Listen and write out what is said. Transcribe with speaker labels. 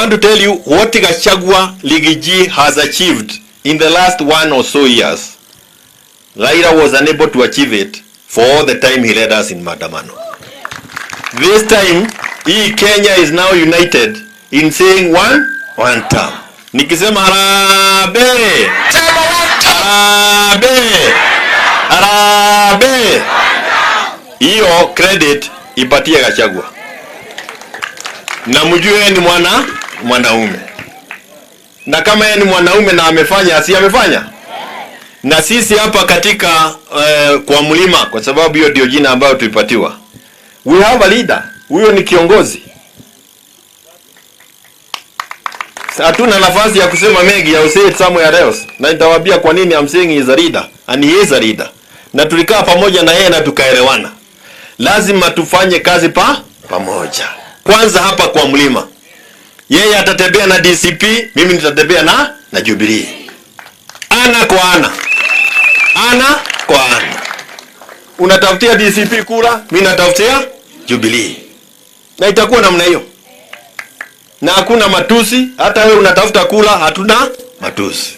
Speaker 1: want to tell you what Gachagua Ligiji has achieved in the last 1 or so years. Raila was unable to achieve it for all the time he led us in Maandamano. This time, Kenya is now united in saying one term. Nikisema harambee, harambee, harambee, hiyo credit ipatie Gachagua. Na mjue ni mwanaume. Na kama yeye ni mwanaume na amefanya, si amefanya? Na sisi hapa katika kwa mlima, kwa sababu hiyo ndio jina ambayo tulipatiwa. We have a leader. Huyo ni kiongozi. Hatuna nafasi ya kusema mengi, ya say it somewhere else. Na nitawaambia kwa nini I'm saying he is a leader, and he is a leader. Na tulikaa pamoja na yeye na tukaelewana. Lazima tufanye kazi pamoja. Kwanza hapa kwa mlima. Yeye atatembea na DCP, mimi nitatembea na Jubilee. Ana kwa ana. Ana kwa ana. Unatafutia DCP kula, mimi natafutia Jubilee. Na itakuwa namna hiyo. Na hakuna matusi, hata wewe unatafuta kula, hatuna matusi.